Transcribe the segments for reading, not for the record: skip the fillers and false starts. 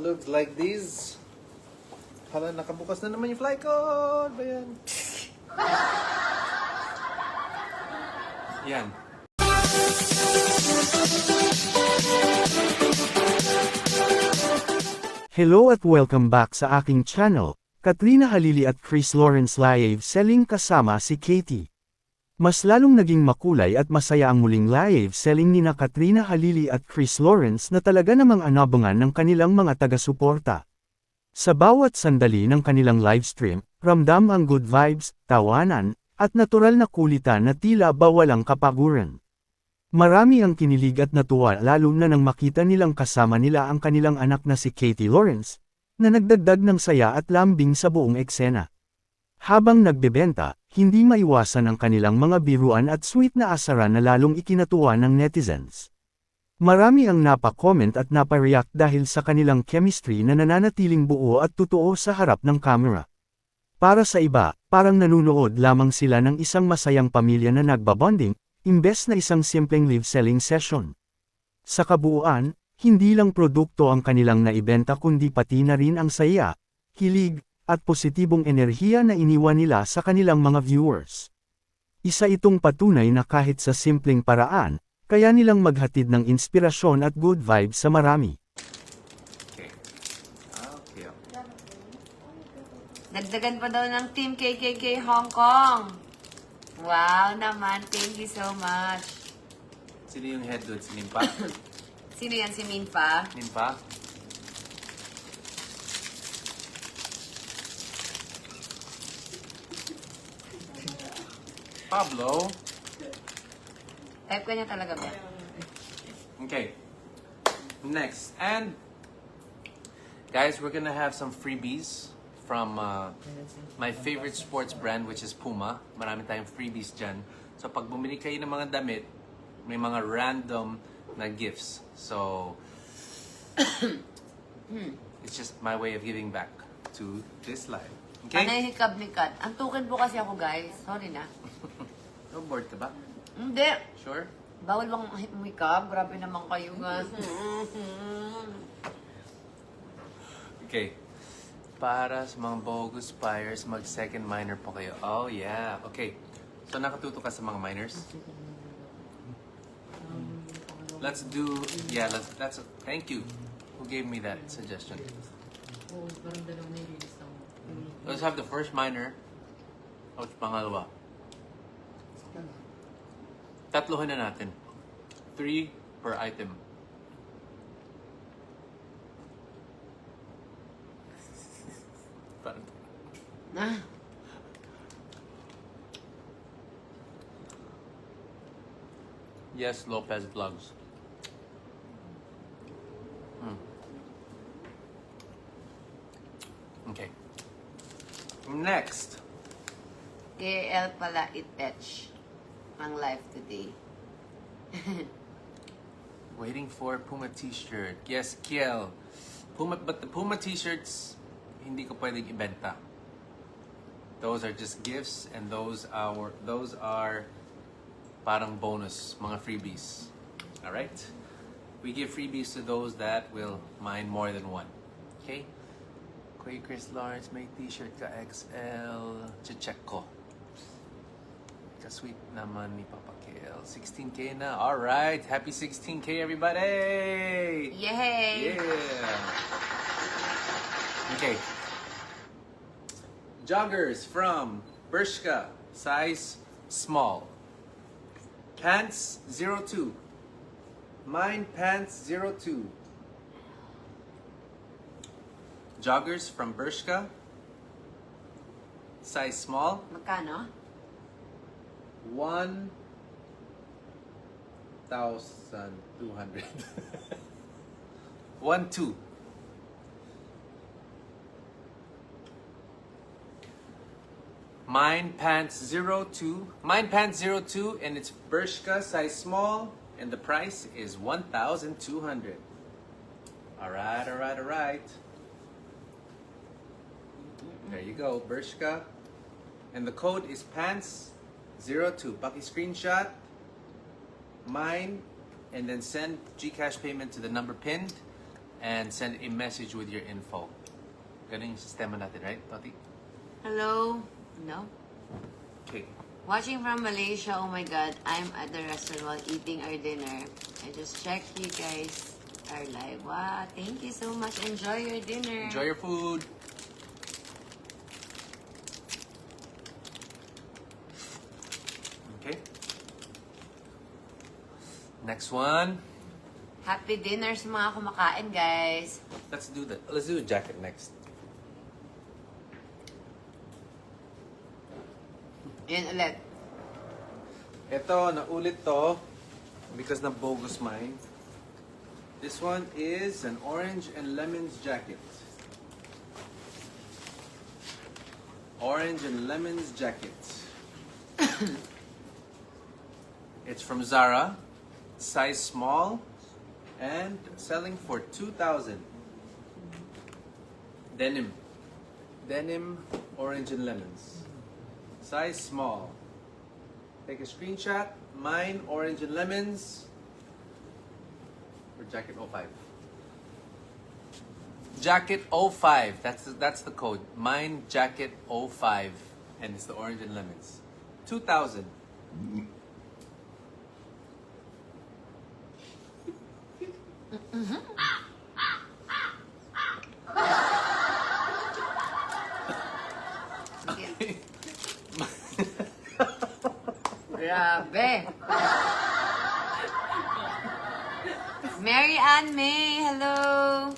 looks like this. Hala, nakabukas na naman yung fly code. Ayan. Yan. Hello at welcome back sa aking channel. Katrina Halili at Chris Lawrence live selling kasama si Katie. Mas lalong naging makulay at masaya ang muling live selling nina Katrina Halili at Chris Lawrence na talaga namang anabangan ng kanilang mga taga-suporta. Sa bawat sandali ng kanilang livestream, ramdam ang good vibes, tawanan, at natural na kulitan na tila ba walang kapaguran. Marami ang kinilig at natuwa lalo na nang makita nilang kasama nila ang kanilang anak na si Katie Lawrence, na nagdagdag ng saya at lambing sa buong eksena. Habang nagbebenta, hindi maiwasan ang kanilang mga biruan at sweet na asaran na lalong ikinatuwa ng netizens. Marami ang napa-comment at napa-react dahil sa kanilang chemistry na nananatiling buo at totoo sa harap ng camera. Para sa iba, parang nanunood lamang sila ng isang masayang pamilya na nagbabonding, imbes na isang simpleng live-selling session. Sa kabuuan, hindi lang produkto ang kanilang naibenta kundi pati na rin ang saya, hilig, at positibong enerhiya na iniwan nila sa kanilang mga viewers. Isa itong patunay na kahit sa simpleng paraan, kaya nilang maghatid ng inspirasyon at good vibes sa marami. Okay. Okay. Dagdagan pa daw ng Team KKK Hong Kong. Wow naman, thank you so much. Sino yung head doon? Si Nimpa? Sino yan, si Minfa? Nimpa? Pablo? Type ka niya talaga ba? Okay. Next. And, guys, we're gonna have some freebies from my favorite sports brand, which is Puma. Marami tayong freebies dyan. So, pag bumili kayo ng mga damit, may mga random na gifts. So, it's just my way of giving back to this life. Okay? Anay hikab-likat. Ang tukin po kasi ako, guys. Sorry na. No, bored ka ba? Hindi. Sure? Bawal bang umikab? Grabe naman kayo, nga. Okay. Para sa mga bogus buyers, mag-second minor po kayo. Oh, yeah. Okay. So, nakatuto ka sa mga minors? Let's do... Yeah, let's... Thank you. Who gave me that suggestion? Let's have the first minor. Tapos pangalawa. Tatlohan na natin. 3 per item. Parang... Ah, Yes, Lopez Vlogs. Okay. Next. KL pala it-etch ang live today. Waiting for Puma t-shirt. Yes, Kiel. But the Puma t-shirts, hindi ko pwedeng ibenta. Those are just gifts and those are parang bonus, mga freebies. Alright? We give freebies to those that will mine more than one. Okay? Kuya Chris Lawrence, may t-shirt ka XL. Check ko. Ka-sweet naman ni Papa KL. 16K na. Alright. Happy 16K, everybody! Yay! Yeah! Okay. Joggers from Bershka. Size small. Pants 02. Mine pants 02. Joggers from Bershka. Size small. Magkano? 1,200. 1,200. Mine pants 02. Mine pants 02 and it's Bershka size small and the price is 1,200. Alright, alright, alright. There you go, Bershka. And the code is pants02. Paki screenshot mine and then send GCash payment to the number pinned. and send a message with your info. Ganun yung sistema natin, right, Toti? Hello? No? Okay. Watching from Malaysia, oh my god, I'm at the restaurant while eating our dinner. I just checked you guys are live. Wow, thank you so much. Enjoy your dinner. Enjoy your food. Okay. Next one. Happy dinner sa mga kumakain, guys. Let's do a jacket next. Yun ulit. Ito, naulit to because na bogus mine. This one is an orange and lemons jacket. Orange and lemons jacket. It's from Zara, size small, and selling for 2,000. Denim. Denim, orange and lemons. Size small. Take a screenshot. Mine, orange and lemons. For Jacket 05. Jacket 05. That's the code. Mine, Jacket 05. And it's the orange and lemons. 2,000. Grabe. Mary Ann May, hello.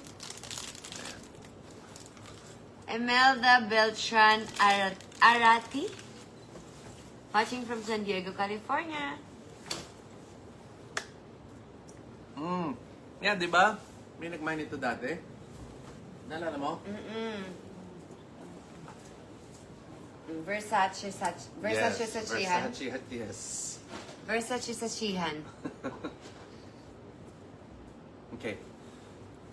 Emelda Beltran Arati. Watching from San Diego, California. Yeah, di ba? May nag-mine ito dati. Naalala mo? Versace sa Chihan. Versace, yes. Versace sa Chihan. Okay.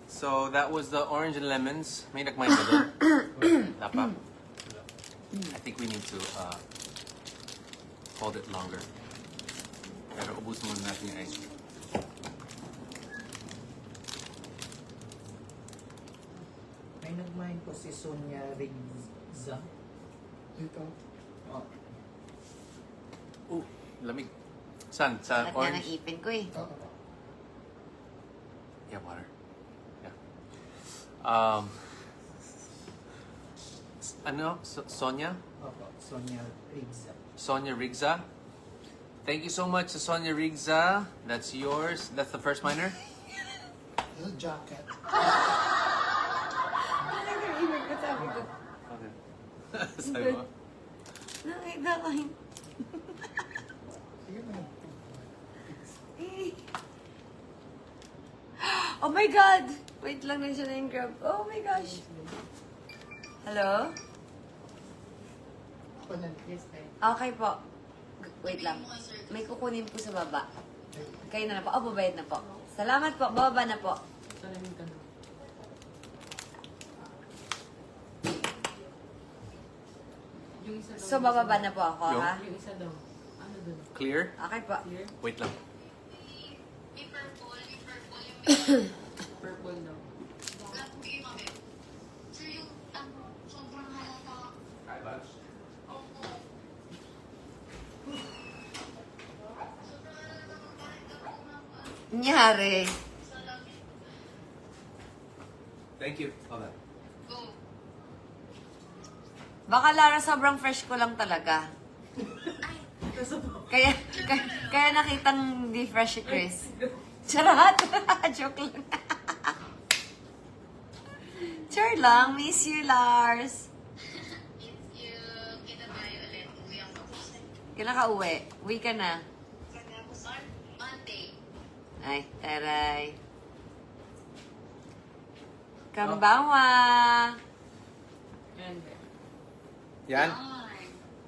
So, that was the orange and lemons. May nag-mine ba doon? Wala pa? I think we need to hold it longer. Pero ubusin muna natin yung ice cream. May nag-mine po si Sonia Rigza. Dito. Oh. Lamig. Saan? Sa At yan ang orange? ipin ko eh. Oo. Yeah, water. Yeah. Ano? Sonia? Opo, Sonia Rigza. Sonia Rigza. Thank you so much to Sonia Rigza. That's yours. That's the first miner? It's a jacket. Ipin ko, sabi ko. Okay. Sabi mo? Nakita ko yun. Sige mo. Oh my God! Wait lang na siya na yung grab. Oh my gosh! Hello? Ako na. Okay po. Wait lang. May kukunin po sa baba. Kayo na po. Oh, babayad na po. Salamat po. Bababa na po. So, bababa na po ako, Yung? ha? Yung isa daw. Ano dun? Clear? Okay po. Wait lang. Purple daw. Nyari. Thank you. Hold on. Baka Lara, sobrang fresh ko lang talaga. Kaya, kaya nakitang di fresh si Chris. Charot! Joke lang. Char lang. Miss you, Lars. Kailan ka uwi? Uwi ka na. Ay, taray. Kambawa. Yan?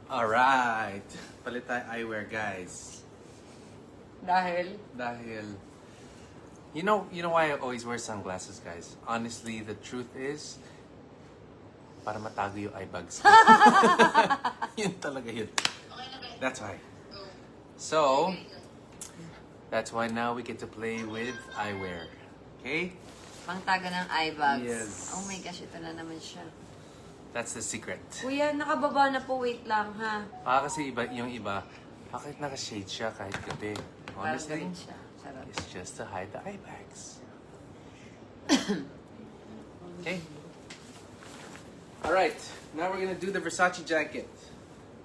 Alright. Palit tayo eyewear, guys. Dahil? You know why I always wear sunglasses, guys? Honestly, the truth is, para matago yung eye bags. Yun talaga yun. That's why. So, that's why now we get to play with eyewear. Okay? Pangtaga ng eye bags. Yes. Oh my gosh, ito na naman siya. That's the secret. Kuya, nakababa na po. Wait lang, ha? Kasi yung iba, bakit naka-shade siya kahit gabi? Parang Honestly, ganun siya. Sarap. it's just to hide the eye bags. Okay. All right. Now we're gonna do the Versace jacket.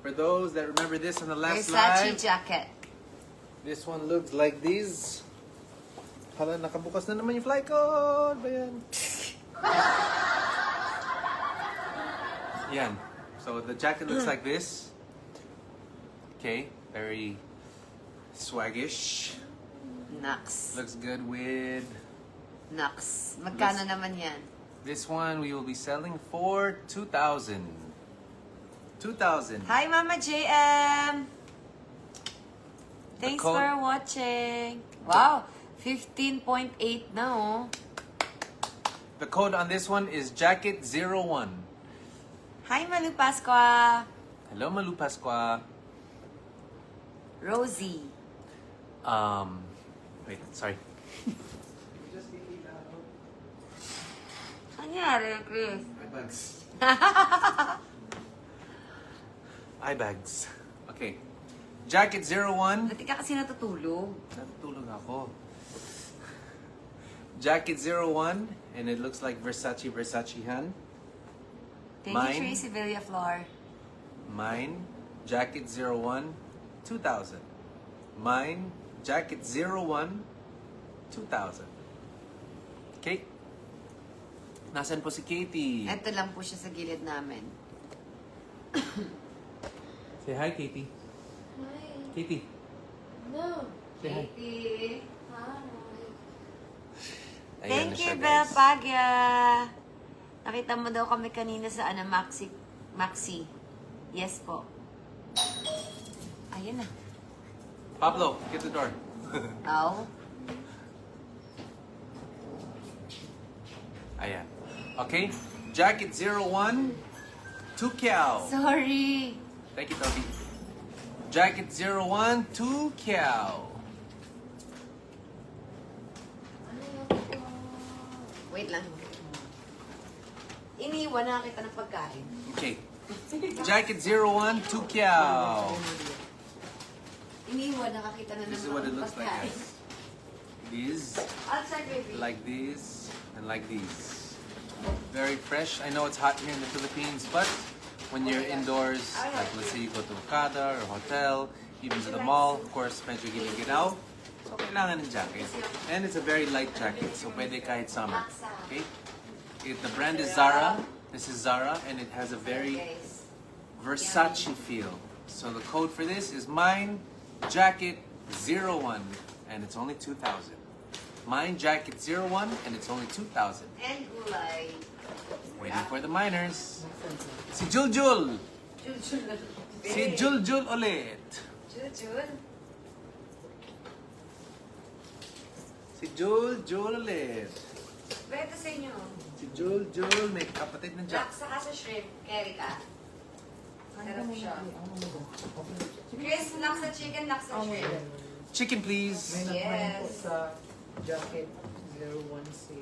For those that remember this on the last Versace slide, jacket. this one looks like this. Hala, nakabukas na naman yung fly code. Ba yan? Yan. So the jacket looks like this. Okay, very swaggish. Nux. Looks good with Nux. Magkano naman yan? this one. We will be selling for 2,000. 2,000. Hi, Mama JM! Thanks code- for watching. Wow, 15.8 na, oh. The code on this one is jacket01. Hi, Malu Pasqua. Hello, Malu Pasqua. Rosie. Wait, sorry. Anyari, Chris? Eye bags. Eye bags. Okay. Jacket01. Dati ka kasi natutulog. Natutulog ako. Jacket01, and it looks like Versace hand. Thank Mine. you, Tracy Villaflor. Mine, Jacket01, 2,000. Mine, Jacket01, 2,000. Okay. Nasaan po si Katie? Ito lang po siya sa gilid namin. Say hi, Katie. Hi. Katie. No. Say hi. Katie. Hi. Ayan Thank na you, siya, Bel guys. Pagya. Nakita mo daw kami kanina sa Maxi. Yes po. Ayun na. Pablo, get the door. Ow. Ayan. Okay. Jacket01, 2 Kiao. Sorry. Thank you, Toby. Jacket01, 2 Kiao. Wait lang. Iniwan na kita ng pagkain. Okay. Jacket01, 2 Kiao. Iniwan na kita na This is naman what it ng looks like, pagkain. guys. These, Outside, baby. like these, and like these. Very fresh. I know it's hot here in the Philippines, but when you're indoors, like let's say you go to Okada or hotel, even to the mall, of course, medyo ginaw, so kailangan ng jacket. And it's a very light jacket, so pwede kahit summer. Okay? The brand is Zara. This is Zara, and it has a very Guys. Versace feel. So the code for this is mine jacket 01, and it's only 2,000. Mine jacket 01, and it's only 2,000. And gulay. Waiting for the miners. Si Juljul! Jul. Si Juljul ulit! Jul. Si Juljul ulit! Beto sa inyo. Si Juljul, may kapatid ng Jack. Laksa ka sa shrimp. Carry ka. Sarap siya. Chris, laksa chicken, laksa shrimp. Chicken, May please! nagmine po Yes. sa jacket 01 si...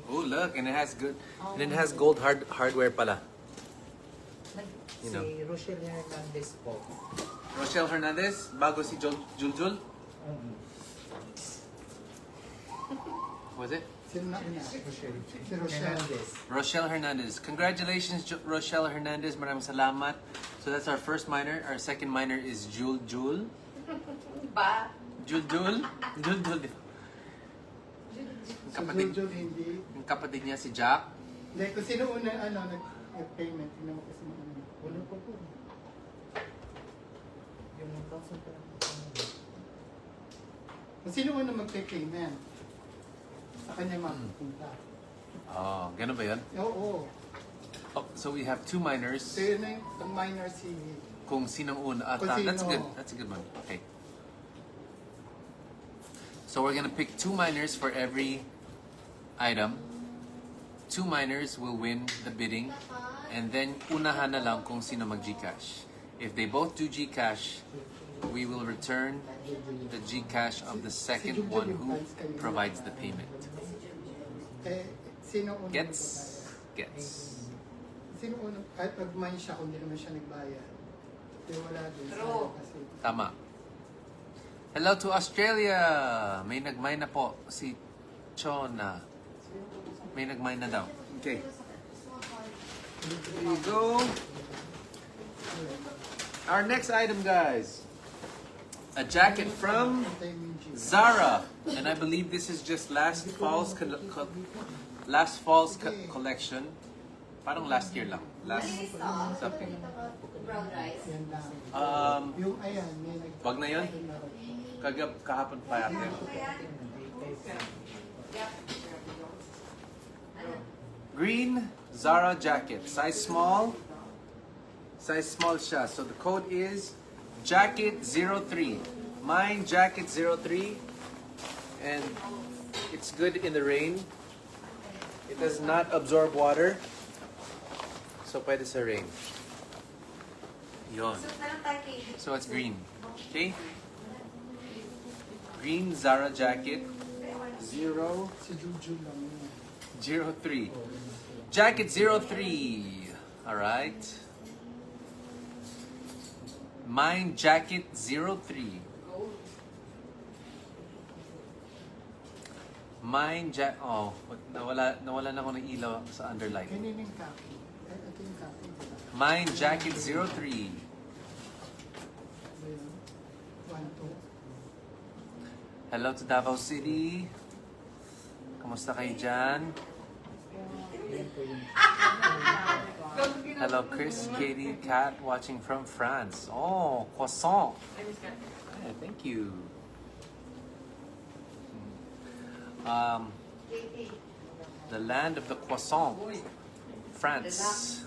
Oh, look, and it has good, and it has gold hardware pala. You know. Si Rochelle Hernandez po. Rochelle Hernandez, bago si Juljul. Was it? Sino na niya? Rochelle. Si Rochelle. Hernandez. Rochelle Hernandez. Congratulations, Rochelle Hernandez. Maraming salamat. So that's our first minor. Our second minor is Juljul. Ba? Juljul. Juljul. Ang kapatid, Si Jojo hindi. ang kapatid niya si Jack. Hindi, kung sino una nag-payment, hindi mo kasi ano. Wala pa po. Yung 1,000 pa lang. Kung sino una mag-payment, sa kanya mapupunta. Oh, ganun ba yun? Oo. Oh, so we have two minors. So yun na yung minor si... Kung sinong una. Kung That's sino. good. That's a good one. Okay. So we're gonna pick two minors for every item. Two minors will win the bidding. And then, unahan na lang kung sino mag-Gcash. If they both do Gcash, we will return the Gcash of the second one who provides the payment. Eh, Sino unang Gets? magbabayad? Gets. Sino unang, kahit mag-mine siya kung di naman siya nagbayad. Pero wala din. True. sayang Kasi, Tama. Hello to Australia! May nag-mine na po. Si Chona. May nag-mine na daw. Okay. Here you go. Our next item, guys. A jacket from antay mo yung G. Zara. And I believe this is just last fall's collection. Parang last year lang. Last something. Brown rice. Yan lang. Um, Yung ayan, may nag... wag na yun. Kahapon pa yata. Green Zara jacket. Size small. Size small siya. So the code is jacket 03. Mine jacket 03. And it's good in the rain. It does not absorb water. So pwede sa rain. Yon. So it's green. Okay? Green Zara jacket 003. Si Juju lang yun. Jacket 03. Alright. Mine jacket 03. Mine oh, nawala na ako ng ilaw sa underlight. Kanina yung copy. Ay, ito yung copy. Diba? Mine jacket 03. Ba yun? 1, 2. Hello to Davao City. Kamusta kayo dyan? Hello Chris, Katie, Kat, watching from France. Oh, croissant. Yeah, thank you. The land of the croissant, France.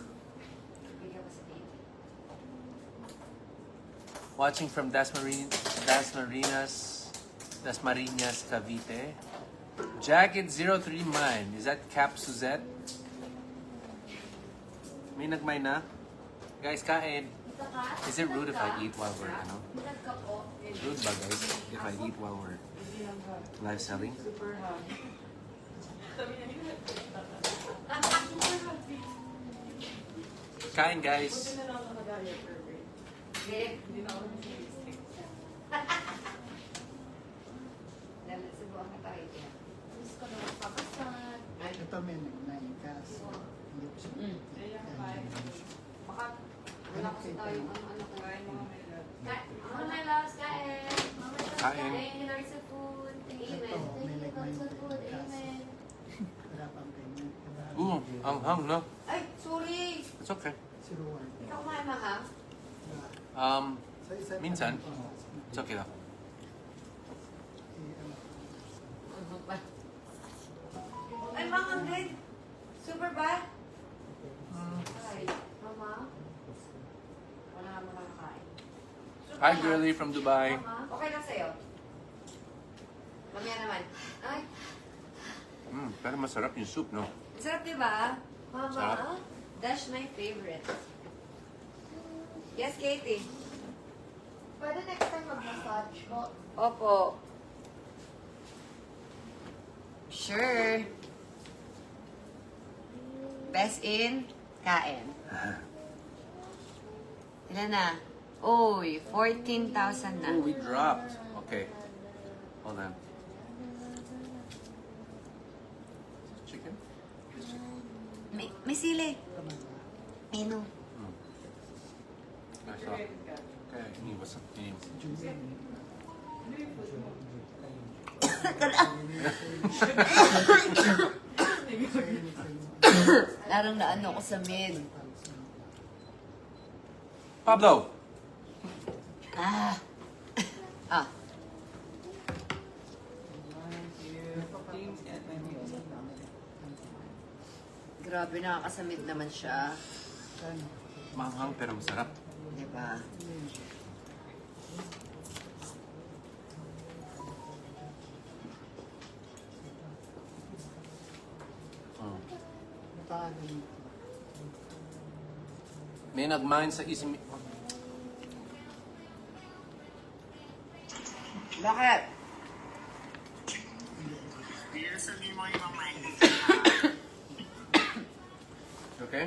Watching from Dasmariñas, Cavite. Jacket 03 mine. Is that Cap Suzette? May nagmine na? Guys, kain. Is it rude if I eat while we're, ano? Rude ba, guys? If I eat while we're live selling? Kain, guys. Ito may nag-9 kaso. Hindi ko siya. Hanap kayo tayo. Kain. Ito, may nag-9 kaso. Wala pang payment. Ooh, ang hang, no? Ay, sorry. It's okay. Si Ruan. Ikaw kumain mahang? Sa isa- Minsan. Oo. It's okay lang. Ay, mahang din. Super ba? Ay, mama? Wala nga mo nakakain. Super Hi, ba? girlie from Dubai. Mama? Okay lang sa'yo. Mamaya naman. Ay, Pero masarap yung soup, no? sarap diba? Mama, Sarap. that's my favorite. Yes, Katie? Pwede next time mag-massage mo. Opo. Sure. Best in, kain. Ilan na? Uy, 14,000 na. Oh, we dropped. Okay. Hold on. Chicken? May sili. Ino. I saw. Okay, ini what's up? Ini. Larang na ano ko sa mid. Pablo! Ah. Ah. Grabe, nakakasamid naman siya. Manghang pero masarap. Diba? May nag-mine sa isang... Bakit? Okay?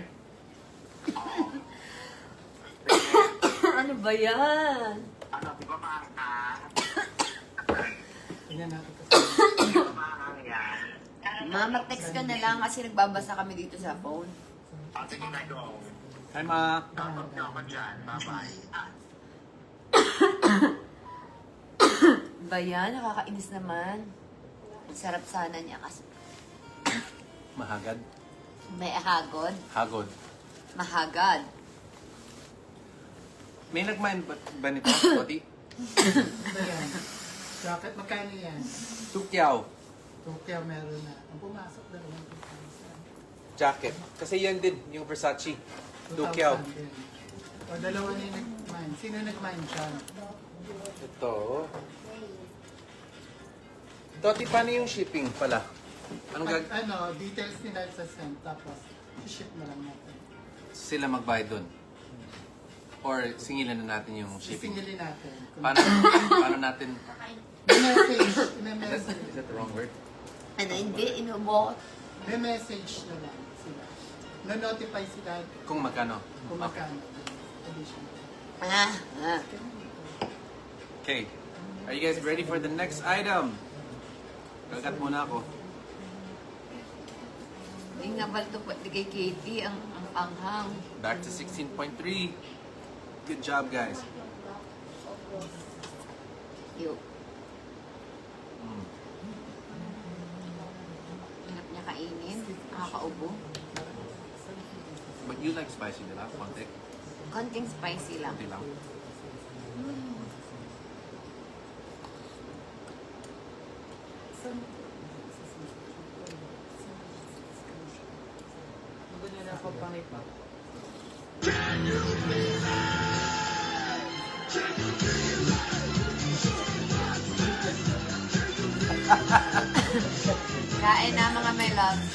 Ano ba yan? Tingnan natin kasi. Ma, mag-text ka na lang kasi nagbabasa kami dito sa phone. Hi, Ma. Ba yan? Nakakainis naman. Ang sarap sana niya kasi Mahagad. may hagod. Hagod. Mahagad. May nag-mind ba nito, Toti? Ano yan? Jacket, magkano yan? Tukyaw. Tokyo meron na. Ang pumasok na lang. Jacket. Kasi yan din, yung Versace. Tukyaw. 2,000 din. O dalawa na yung nag-mine. Sino nag-mine dyan? Ito. Toti, paano yung shipping pala? Anong Pag, gag... details nila sa send. Tapos, ship na lang natin. Sila magbayad dun? Or singilan na natin yung shipping? Sisingilin natin. Paano natin... May message. May message. Is that the wrong word? Ano, hindi, inubot. May message na lang sila. No-notify sila Kung magkano? kung magkano. Additional. Ah. Okay. Are you guys ready for the next item? Kagat muna ako. Hindi nga ba ito pati kay Katie ang anghang. Back to 16.3. Good job, guys. Yo. Hirap niya kainin. Nakakaubo. But you like spicy, di ba? Konti. Konting spicy lang. Konti lang. Kain na mga my loves.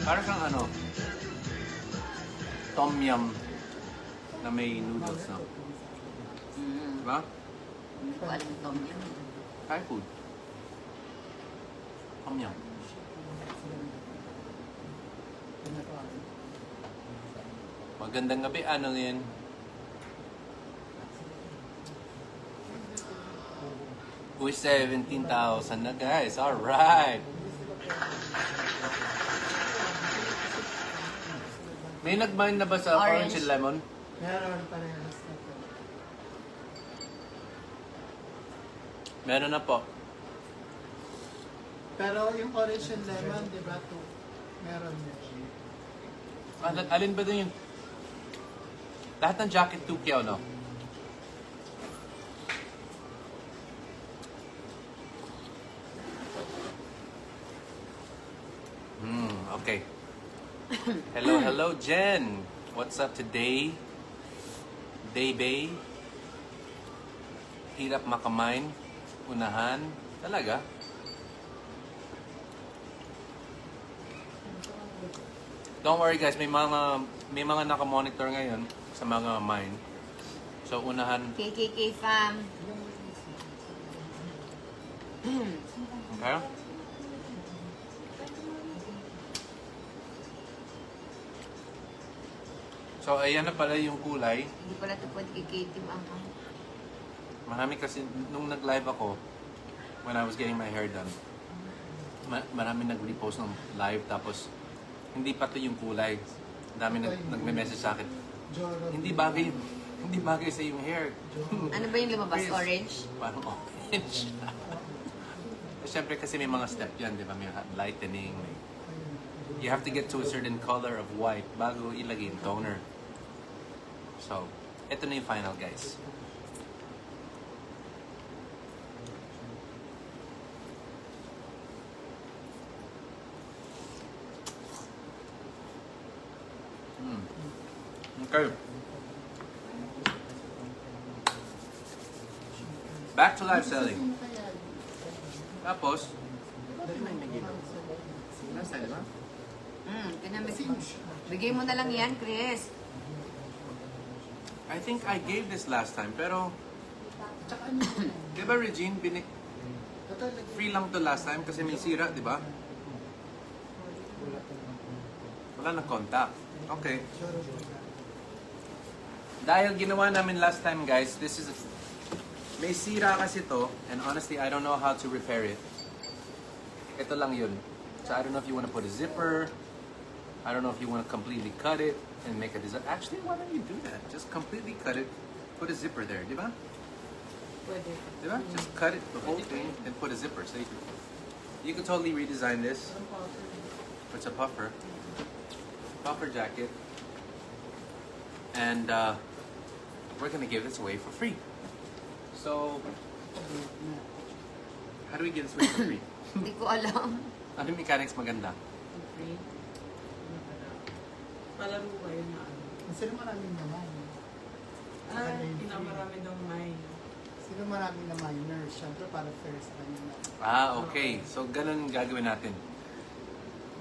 Parang kang ano, tom yum na may noodles na. Diba? Hindi ko alam ito niya. Thai food. Tom yum. Magandang gabi, ano yun? Uy, 17,000 na guys. Alright. May nag-mine na ba sa Orange. orange and lemon? Meron parehas na to. Meron na po. Pero yung orange and lemon, di ba, to? Meron din. Alin ba dun yun? Lahat ng jacket 2K, no? Okay. Hello, Jen. What's up today? Day-bay. Hirap makamine. Unahan. Talaga? Don't worry guys, may mga naka-monitor ngayon sa mga mine. So unahan. KKK fam. Okay? So ayan na pala yung kulay. Hindi pala ito pwede kay Katie anghang. Marami kasi, nung nag-live ako, when I was getting my hair done, marami nag-repost ng live, tapos hindi pa to yung kulay. Dami nagme-message sa akin. Joro. Hindi bagay sa yung hair. Ano ba yung lumabas? Chris. Orange? Parang orange. Siyempre kasi may mga step yan, di ba? May lightening. You have to get to a certain color of white bago ilagay yung toner. So, ito na yung final, guys. Okay. Back to live selling. Tapos, nasa, di ba? Bigay mo na lang yan, Chris. I think I gave this last time, pero, Tsaka ano yun? di ba Regine, Ito, free lang to last time kasi may sira, di ba? Wala nang contact. Okay. Sure. Dahil ginawa namin last time, guys, this is... May sira kasi to, and honestly, I don't know how to repair it. Ito lang yun. So I don't know if you want to put a zipper. I don't know if you want to completely cut it and make a design. Actually, why don't you do that? Just completely cut it, put a zipper there, di ba? Pwede. Di ba? Just cut it, the whole thing, and put a zipper. So you could totally redesign this. It's a puffer. Puffer jacket. And we're gonna give this away for free. So, how do we give this away for free? Hindi ko alam. Ano yung mechanics maganda? Free. Palaro kayo na ano. Sino maraming naman? Pinamarami ng mine. Sino maraming na minor? Siyempre para fair sa kanila. Okay. So, ganun gagawin natin.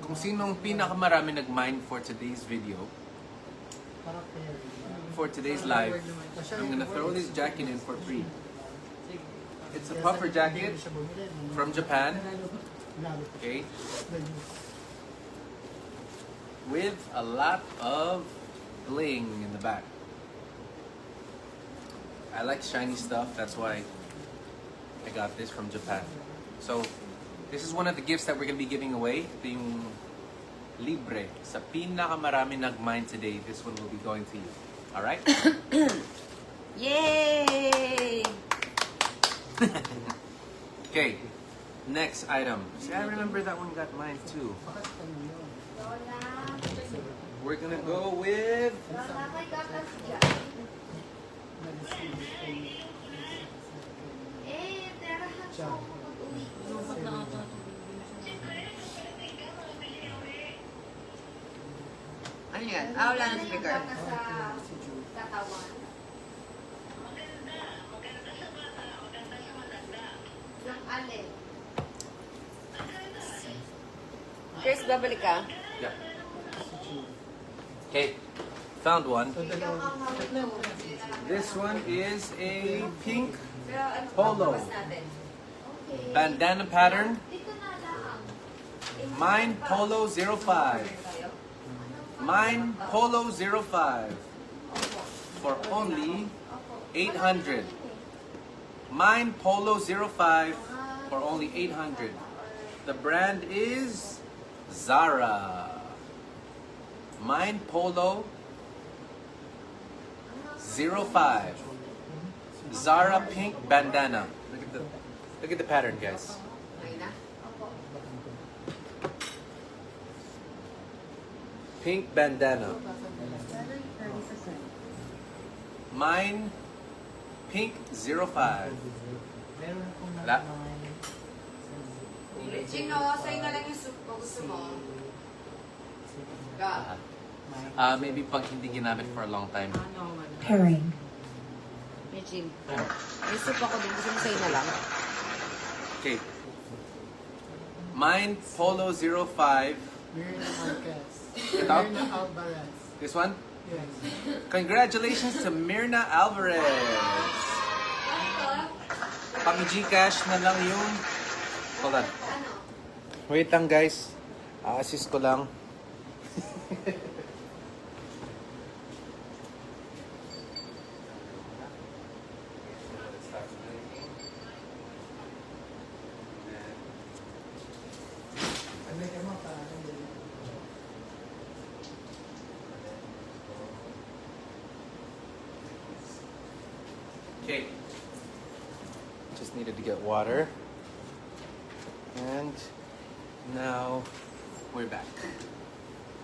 Kung sinong pinakamarami nag-mine for today's video, Para fair. for today's live, I'm gonna throw this jacket in for free. It's a puffer jacket from Japan, okay, with a lot of bling in the back. I like shiny stuff, that's why I got this from Japan. So, this is one of the gifts that we're gonna be giving away. Ito yung libre. Sa pinakamarami nag-mine today, this one will be going to you. Alright? Yay! Okay, next item. See, I remember that one got mine too. Lola. We're gonna go with... Lola, may gatas dyan. Terahan ko mag-uwi. Lubat na ata. Ano yan? Wala ng speaker. Gatas sa katawan. Yung alin. Chris, babalik ka? Yeah. Okay, found one. This one is a pink polo. Okay. Bandana pattern. Dito na lang. Mine Polo 05. Mine Polo 05. For only 800. Mine Polo 05 for only 800. The brand is Zara. Mine Polo 05. Zara pink bandana. Look at the pattern, guys. Okay na? Pink bandana. Mine pink 05. Wala? Gino, sa'yo na lang yung soup kung gusto mo. Ka. Maybe pag hindi ginamit for a long time. Ano, wala. Pairing. Mitchim. May soup ako din. Gusto mo sa'yo na lang? Okay. Mine Polo 05. Mirna Marquez. Ito? Mirna Alvarez. This one? Yes. Congratulations to Mirna Alvarez. Pang Gcash na lang yung... Hold on. Wait lang, guys. Assist ko lang. Ano ka mo para Okay. Just needed to get water. And now we're back.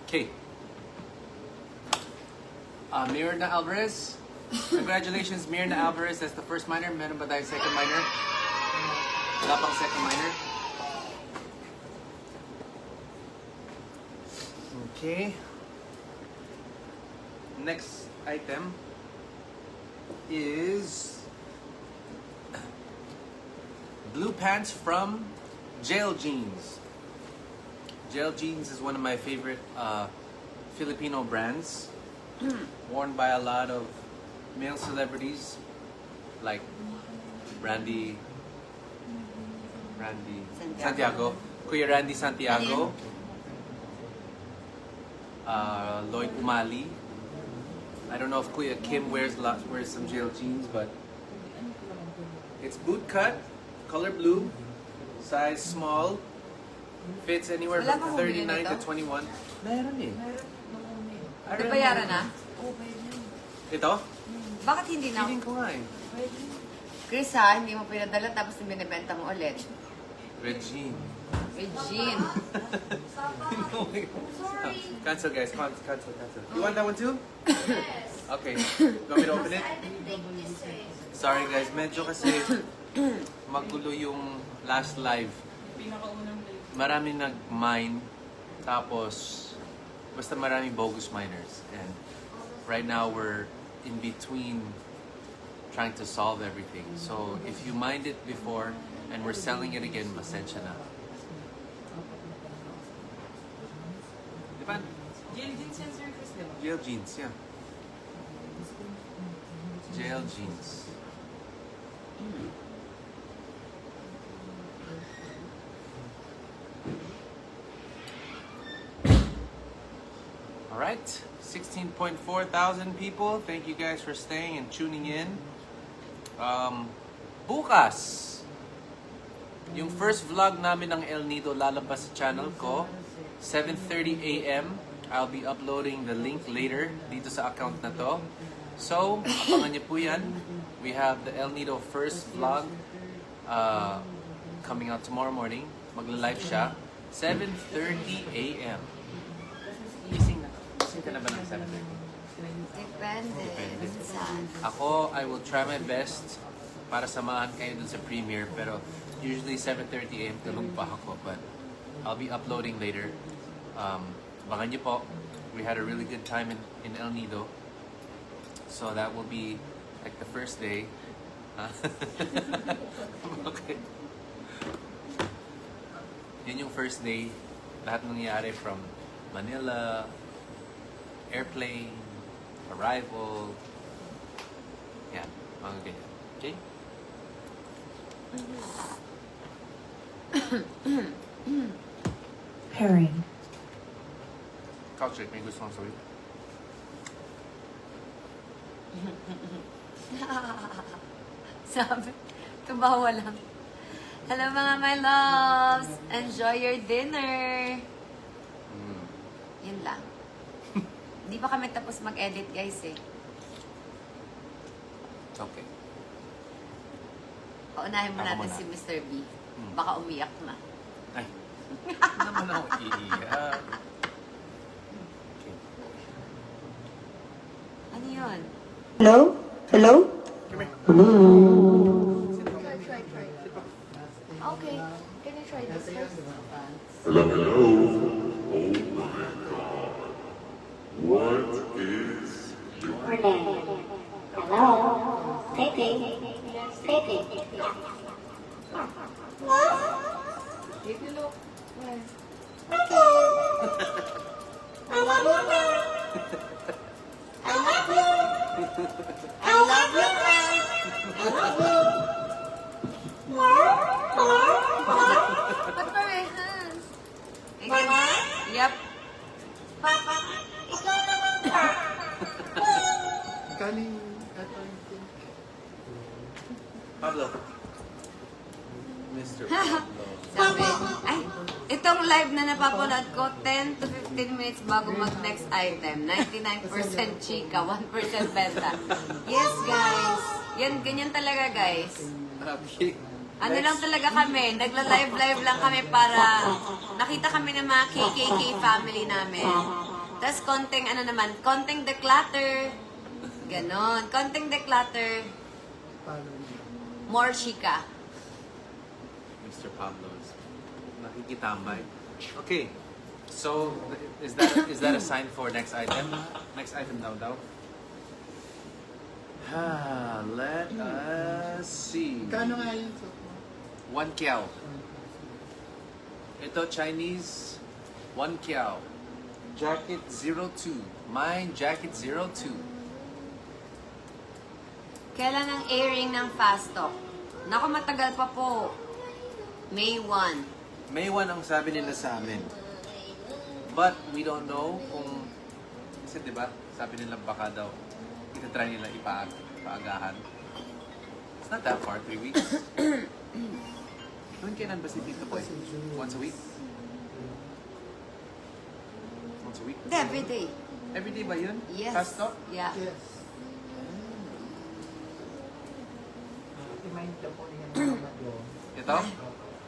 Okay. Mirna Alvarez. Congratulations, Mirna Alvarez. That's the first minor. Meron ba tayong second minor? Wala pang second minor. Okay. Next item is blue pants from Jail Jeans. Jail Jeans is one of my favorite Filipino brands, worn by a lot of male celebrities like Randy Santiago, Kuya Randy Santiago. Lloyd Umali. I don't know if Kuya Kim wears some JL jeans, but it's boot cut, color blue, size small, fits anywhere Wala from bang bumili 39 to nito? 21. Meron eh. Di bayaran na? Ito? Bakit hindi na? Feeling ko nga eh. Chris ha, hindi mo pinadala tapos binibenta mo ulit. Regine. Regine. Cancel guys, cancel. You want that one too? Okay. You want me to open it? Sorry guys, medyo kasi magulo yung last live. Marami nag-mine, tapos basta marami bogus miners. And right now we're in between trying to solve everything. So if you mined it before and we're selling it again, pasensya na. Diba? JL jeans yan, Sir Chris, diba? JL jeans, yeah. JL jeans. Alright, 16.4 thousand people. Thank you guys for staying and tuning in. Bukas, yung first vlog namin ng El Nido lalabas sa channel ko, 7:30 a.m. I'll be uploading the link later dito sa account na to. So, abangan niyo po yan. We have the El Nido first vlog coming out tomorrow morning. Magla-live siya, 7:30 a.m. Gising ka na ba ng 7:30? Depende. Saan? Ako, I will try my best para samahan kayo dun sa premiere, pero usually 7:30 a.m. tulog pa ako, but I'll be uploading later. Abangan niyo po. We had a really good time in El Nido. So that will be like the first day. Okay. Yun yung first day. Lahat nangyari from Manila, airplane, arrival. Yeah, mga ganyan. Okay? Pairing. Culture, may gusto kong sabihin. Sabi, tumawa lang. Hello mga my loves! Enjoy your dinner! Yun lang. Di pa kami tapos mag-edit guys eh. Okay. Paunahin mo Ako natin muna. si Mr. B. Baka umiyak na. Ay, hindi naman ako iiyak. Okay. Ano yun? Hello? Hello? Come here. Try. Okay. Can you try this first? Hello, hello. Oh my God. What is your Hello? Tete. Tete. If you look, well, Ba't parehas? Yep. Kaling ating Pablo. Mr. Pablo. Sabi, ay, itong live na napapanood ko, 10 to 15 minutes bago mag-next item. 99% chika, 1% benta. Yes, guys. Yan, ganyan talaga, guys. Okay. Ano lang talaga kami, nagla-live lang kami para nakita kami ng mga KKK family namin. Tapos konting ano naman, konting declutter. Ganon, konting declutter, palo. more chika. Mr. Pablo's nakikitambay. Okay. So, is that a sign for next item? Next item daw. Let us see. Kano nga yun? So, 1 kiao. Ito Chinese 1 kiao. Jacket 02. Mine jacket 02. Kailan ang airing ng Fast Talk? Naku, matagal pa po. May 1. May 1 ang sabi nila sa amin. But we don't know kung Kasi di ba, sabi nila baka daw, itatry nila ipaagahan. It's not that far, 3 weeks. When kailan ba si Tito Boy? Once a week? Once a week? Hindi, every day. Every day ba yun? Yes. Fast talk? Yeah. Yes. Remind daw po niya ng mama doon. Ito?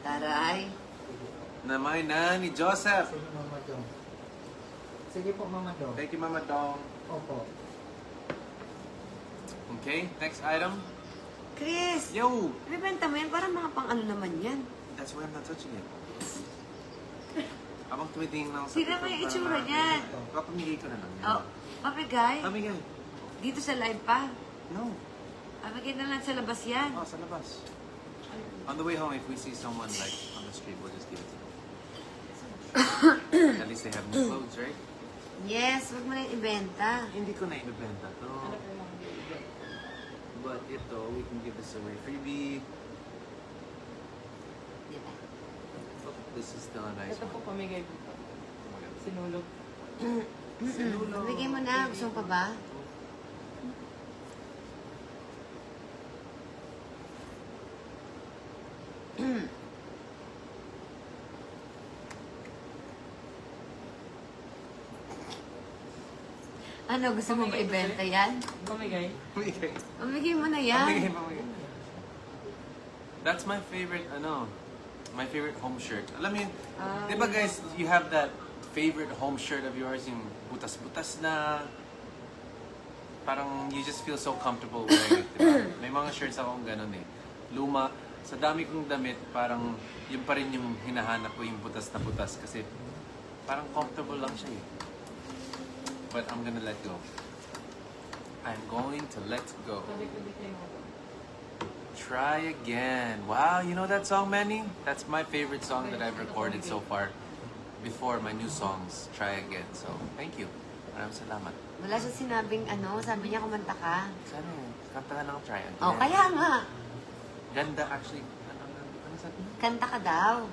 Taray. Namay na ni Joseph. Sige, mama doon. Sige po, mama doon. Thank you, Mama Dong. Opo. Okay, next item. Chris, Yo! ibibenta mo yan. Parang mga pang ano naman yan. That's why I'm not touching it. Habang tumitingin lang sa Tignan mo yung itsura niyan. Papamigay ko na lang. Oh, papigay. Pamigay. Dito sa live pa. No. Papigay na lang sa labas yan. Oh, sa labas. On the way home, if we see someone like on the street, we'll just give it to them. At least they have new clothes, right? Yes, huwag mo na yung ibenta. Hindi ko na ibebenta to. But ito, we can give this away. Freebie. Diba? Oh, this is still a nice Ito po one. pamigay po. Sinulog. Bigay mo na. Gusto mo pa ba? Ano, gusto mo ba ibenta yan? Pamigay. Pamigay. Pamigay mo na yan. Pamigay. That's my favorite, my favorite home shirt. Alam mo yun, di ba guys, you have that favorite home shirt of yours, yung butas-butas na, parang you just feel so comfortable wearing it, diba? May mga shirts akong ganun eh. Luma, sa dami kong damit, parang yun pa rin yung hinahanap ko, yung butas na butas, kasi parang comfortable lang siya eh. But I'm gonna let go. I'm going to let go. Sabi ko dito yung Try again. Wow, you know that song, Manny? That's my favorite song that I've recorded so far. Before my new songs, Try Again. So, thank you. Maraming salamat. Wala siya sinabing ano, sabi niya kumanta ka. Sana yun. Kanta ka lang Try Again. Oh, kaya nga. Ganda actually. Ano sabi niya? Kanta ka daw.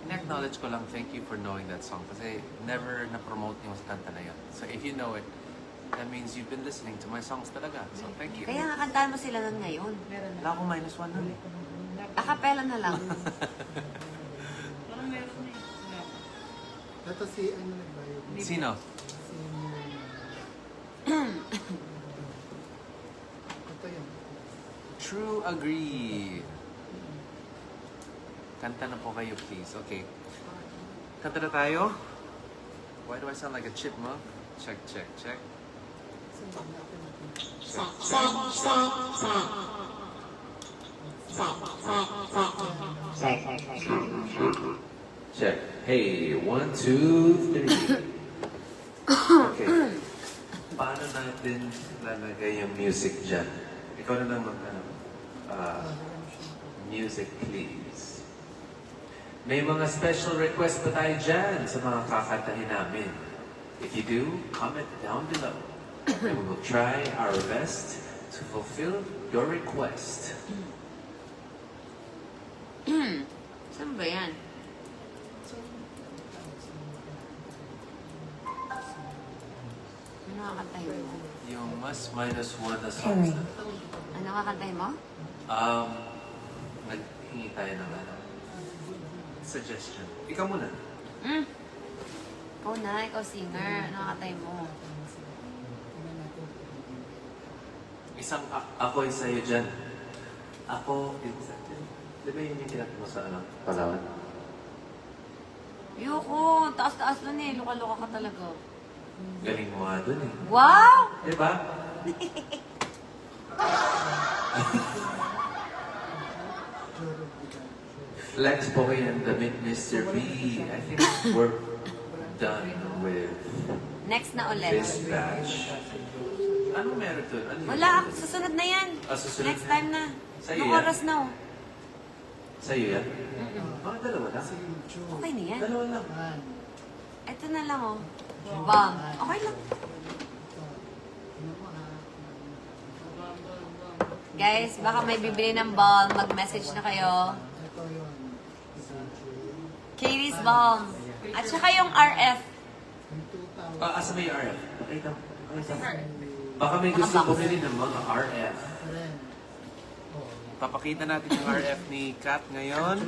In-acknowledge ko lang, thank you for knowing that song. Kasi never na-promote niyo sa kanta na yun. So, if you know it, that means you've been listening to my songs talaga. So, thank you. Kaya nga kantahan mo sila nun ngayon. Wala akong -1 nun. Acapella na lang. Parang meron na eh. Ito si ano nagbayad. Sino? Si ito yun. True agree. Kanta na po kayo, please. Okay. Kanta na tayo. Why do I sound like a chipmunk? Check, check, check. Check. Hey, 1, 2, 3. Okay. Paano natin lalagay yung music dyan? Ikaw na lang music, please. May mga special request ba tayo dyan sa mga kakantahin namin? If you do, comment down below. And we will try our best to fulfill your request. Saan ba yan? Ano kakantahin mo? Yung mas -1 na songs na. Ano kakantahin mo? Naghingi tayo ng suggestion. Ikaw muna. Ikaw na, ikaw singer. Ano kakantahin mo? Isang ako sa'yo dyan. Ako, di ba yun yung kinat mo sa Palawan? Yoko, taas-taas nun eh. Luka-luka ka talaga. Galing mo nga dun eh. Wow! Di ba? Flex po kayo ng damit, Mr. B. I think we're done with Next na ulit. this batch. Ano meron doon? Ano yun? Wala, susunod na yan. Susunod Next na. time na. Sa'yo Anong yan? oras na oh? Sa'yo yan? Mga dalawa lang. Okay na yan. Dalawa lang. Ito na lang oh. Bang. Okay lang. Guys, baka may bibili ng balm. Mag-message na kayo. Ito yun. Katie's balm. At saka yung RF. Yung 2 Asa may RF? Baka may gusto bumili ng mga RF. Papakita natin yung RF ni Kat ngayon.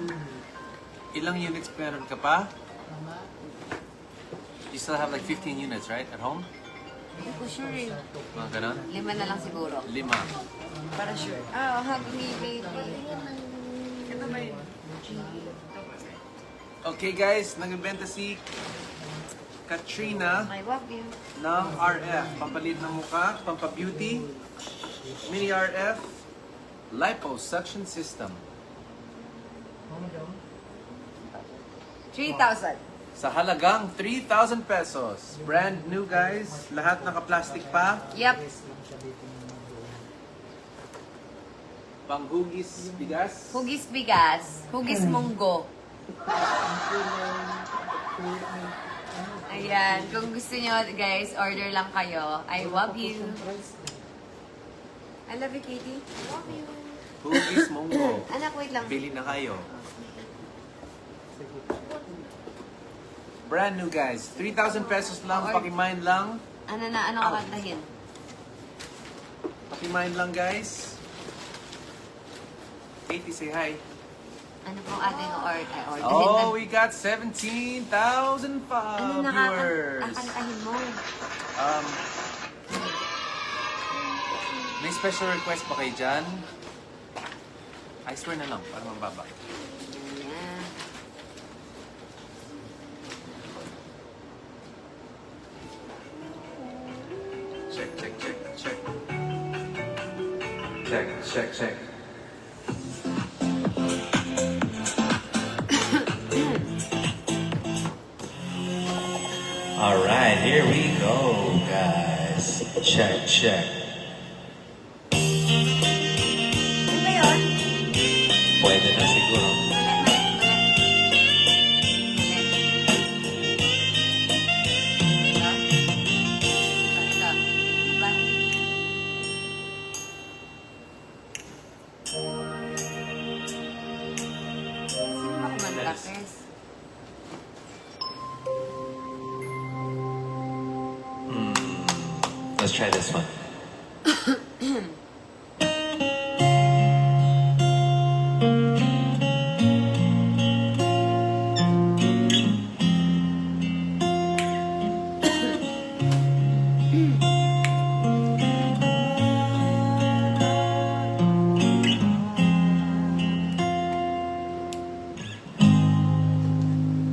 Ilang units meron ka pa? You still have like 15 units, right? At home? Hindi ko sure eh. Mga ganon? 5 na lang siguro. 5. Para sure. Ah, hug me, baby. Okay guys, nagbenta si Katrina I love you. ng RF. Pampalit ng mukha, pampabeauty, mini RF, liposuction system. 3,000. Sa halagang 3,000 pesos. Brand new guys. Lahat naka-plastic pa. Yep. Panghugis bigas. Hugis bigas. Hugis munggo. Ayan. Kung gusto nyo, guys, order lang kayo. I love you. I love you, Katie. Love you. Hugis munggo. Anak, wait lang. Bili na kayo. Brand new guys. 3,000 pesos lang. Pakimind lang. Ano kakantahin? Pakimind lang guys. Katie, say hi. Ano pong ating order? Oh, we got 17,000 Ano viewers. nakakantahin mo? May special request ba kayo dyan? I swear na lang, para mababa. Ayan. Check, check, check, check. Check, check, check. All right, here we go, guys. Check, check. Ano ba yun? Pwede na siguro. Let's try this one.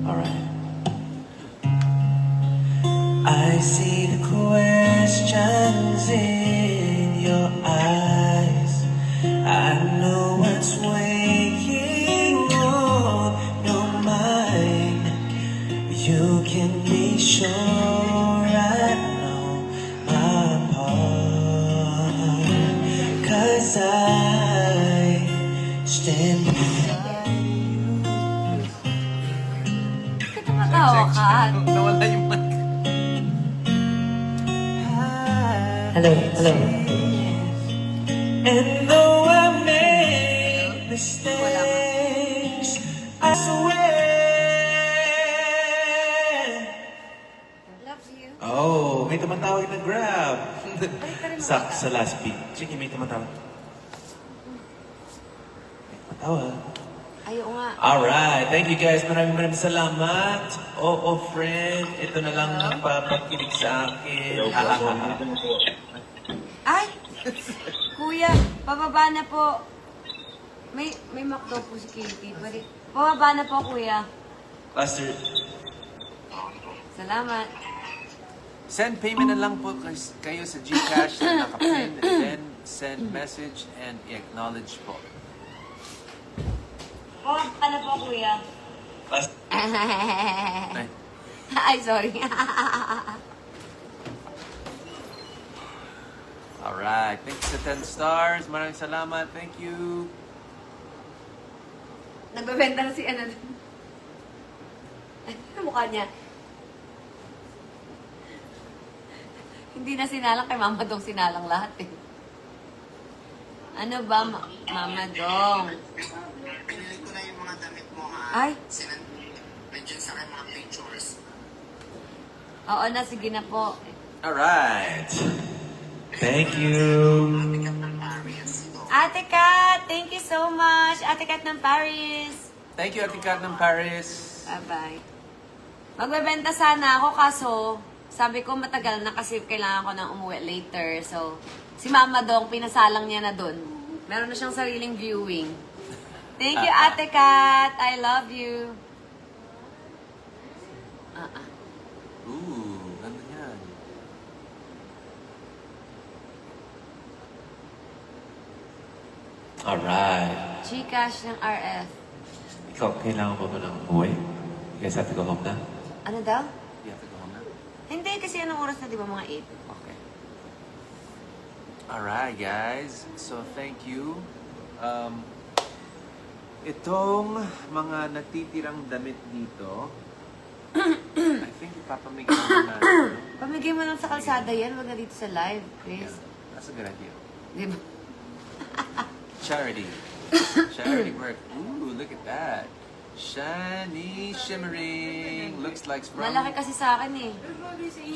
All right. I see the questions in your eyes. I know what's weighing on your mind. You can be sure I know my part. 'Cause I stand beside you. Bakit tumatawa ka? Nawala yung mic. Hello, hello. And though I make mistakes, I swear. Love you. Oh, may tumatawag na Grab. Sak sa last beat. Sige, may tumatawag. May tumatawag. Ayaw nga. Alright, thank you guys. Maraming salamat. Oo, friend. Ito na lang ang papakinig sa akin. Ay! Kuya, pababa na po. May McDo po si Katie. Pababa na po, kuya. Pastor, Salamat. Send payment na lang po kayo sa GCash na nakapin, and then send message and i-acknowledge po. Ano po, kuya? Pastor, Ay. Ay, sorry. Alright, thanks sa 10 stars. Maraming salamat. Thank you. Nagbebenta na si ano. Ay, ano mukha niya? Hindi na sinalang kay Mama Dong, sinalang lahat eh. Ano ba, Mama Dong? Pinili ko na yung mga damit mo, ha? Ay, Nandiyan sa akin mga pictures. Oo na, sige na po. Alright. Thank you. Ate Kat, thank you so much. Ate Kat ng Paris. Thank you, Ate Kat ng Paris. Bye-bye. Magbebenta sana ako kaso sabi ko matagal na kasi kailangan ko nang umuwi later. So, si Mama Dong, pinasalang niya na dun. Meron na siyang sariling viewing. Thank you, Ate Kat. I love you. Ooh, ganda yan. Alright. Gcash ng RF. Ikaw, kailangan mo ba ng umuwi? Kaya sabi ko, home na. Ano daw? You have to go home now? Hindi, kasi anong oras na, di ba, mga 8? Okay. Alright, guys. So, thank you. Itong mga natitirang damit dito, I think ipapamigay mo na. Pamigay mo lang sa kalsada yan, wag na dito sa live, Chris. Yeah, that's a good idea. Di ba? Charity. Charity work. Ooh, look at that. Shiny, shimmering. Looks like from... Malaki kasi sa akin eh.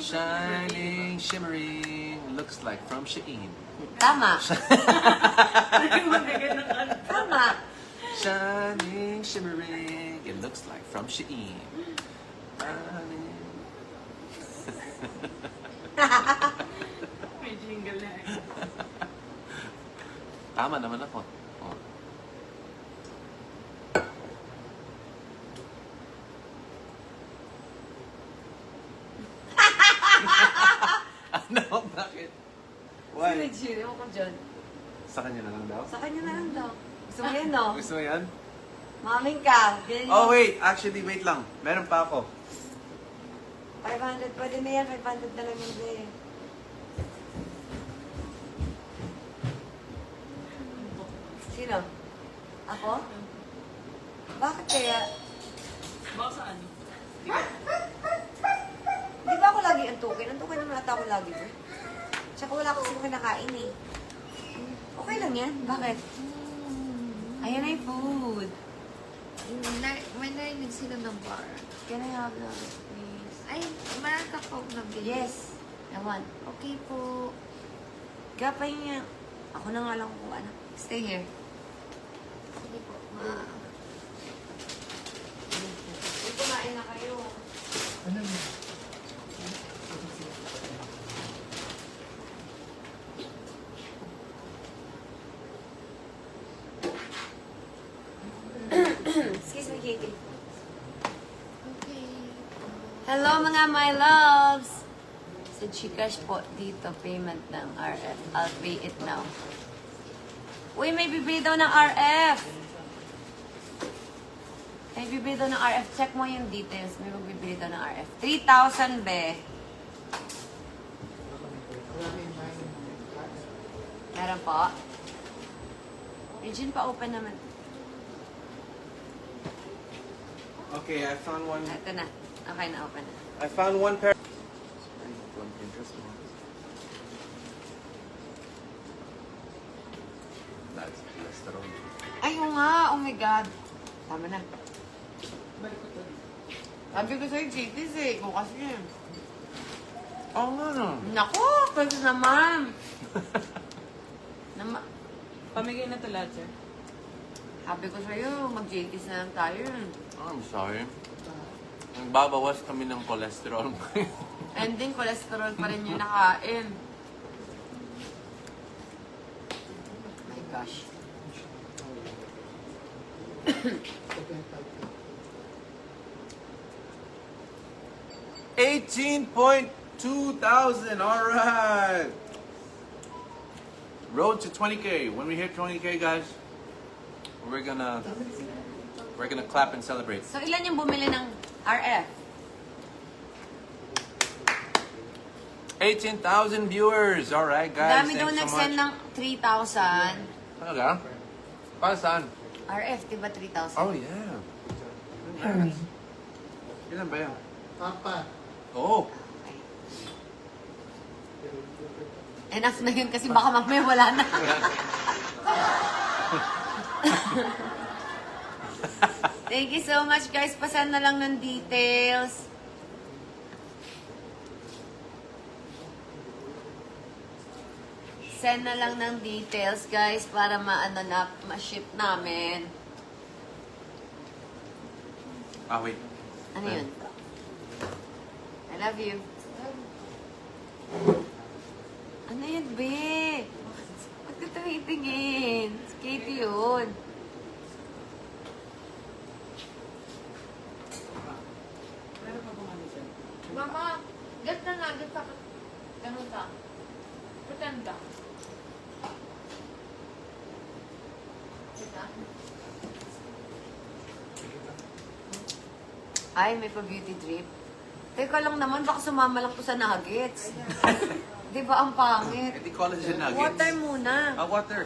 Shining, shimmering. Looks like from Shein. Tama. Tama. Shining, shimmering. It looks like from Shein. May jingle na eh. Tama naman ako. Oh. Ano? Bakit? Why? Sino ko dyan? Sa kanya na lang daw? Sa kanya na lang daw. Gusto mo yan, no? Gusto mo yan? Maming ka. Ganyan Oh, yun. wait. Actually, wait lang. Meron pa ako. 500. Pwede na yan. 500 na lang yun, be. Sino? Ako? Bakit kaya? Baka sa ano? Di ba ako lagi antukin? Antukin naman ata ako lagi, be. Tsaka wala kasi akong kinakain eh. Okay lang yan. Bakit? Ayan na yung food. May narinig sila ng bar. Can I have that, please? Ay, meron ka po na bilis. Yes. I want. Okay po. Gapay niya. Ako na nga lang kung ano. Stay here. Sige po. Kumain na kayo. Ano yun? Excuse me, Katie. Okay. Hello mga my loves! Sa Gcash po dito, payment ng RF. I'll pay it now. Uy, may bibili daw ng RF! May bibili daw ng RF. Check mo yung details. May magbibili daw ng RF. 3,000 be. Meron po. Region pa open naman. Okay, I found one. Ito na. Okay na, open na. I found one pair. That's cholesterol. Ay, oo nga. Oh my God. Tama na. Sabi ko sa'yo, chitis eh. Ikaw kasi. Oo nga no. Naku, pwede naman. Pamigay na to lahat, sir. Sabi ko sa'yo, mag-JTs na lang tayo. Oh, I'm sorry. Nagbabawas kami ng cholesterol. Ending, cholesterol pa rin yung nakain. My gosh. 18.2 thousand. All right. Road to 20K. When we hit 20K, guys, we're gonna clap and celebrate. So, ilan yung bumili ng RF? 18,000 viewers. All right, guys. Dami daw Thanks so nag-send much. ng 3,000. Talaga? Para saan? RF, diba 3,000? Oh, yeah. Nice. Ilan ba yan? Papa. Oh. Okay. Enough na yun kasi baka mamaya wala na. Thank you so much, guys. Pasan na lang ng details. Send na lang ng details, guys, para maano na, ma-ship namin. Ah, wait. Ano yun? I love you. Ano yun, be? Ba't ka tumitingin? Si Katie yun. Mama, get na na, get ka. Ganun ka. Pretend ka. Ay, may pa-beauty drip. Teka lang naman, baka sumama lang po sa nuggets. Di ba ang pangit? Edi collagen nuggets. Water muna. Ah, water.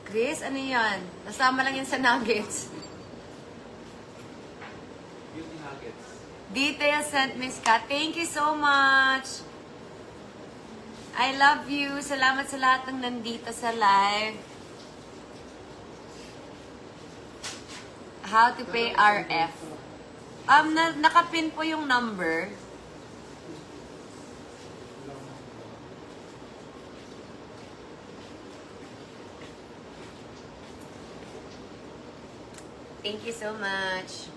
Chris, ano yan? Nasama lang yan sa nuggets. Beauty nuggets. Details sent Miss Kat. Thank you so much. I love you. Salamat sa lahat ng nandito sa live. How to pay RF. Nakapin po yung number. Thank you so much.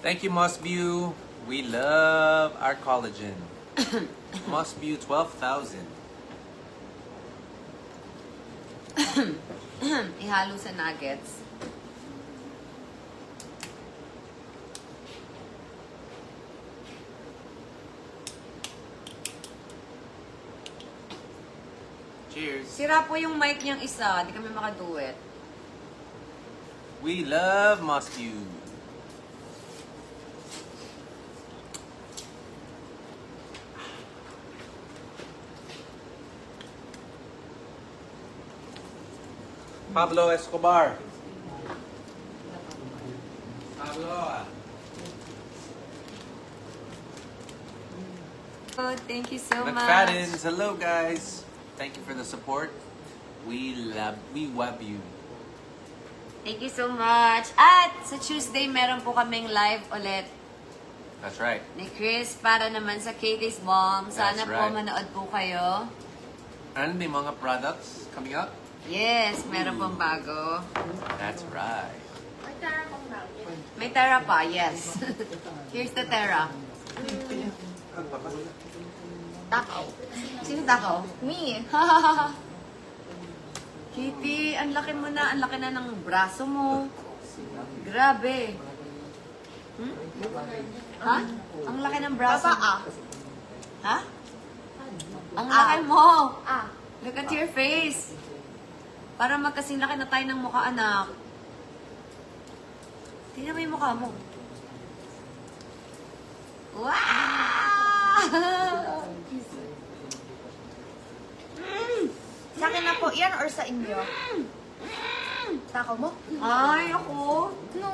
Thank you, Mossview. We love our collagen. Mossview 12,000. Ihalo sa nuggets. Cheers. Sira po yung mic niyang isa. Di kami makaduet. We love Mossview. Pablo Escobar. Pablo. Oh, thank you so much. McFadden's. Hello, guys. Thank you for the support. We love you. Thank you so much. At sa Tuesday, meron po kaming live ulit That's right. ni Chris para naman sa Katie's Mom. Sana That's po right. manood po kayo. And may mga products coming up. Yes, meron pong bago. That's right. May tara kong nugget. May Terra pa, yes. Here's the Terra. Takaw. Sino takaw? Me. Kitty, ang laki mo na. Ang laki na ng braso mo. Grabe. Hmm? Ha? Ang laki ng braso. Papa, Ha? Ang laki mo. Ah. Look at your face. Para magkasing laki na tayo ng mukha, anak. Tingnan mo yung mukha mo. Wow! Sa akin na po yan or sa inyo? Takaw mo? Ay, ako. No.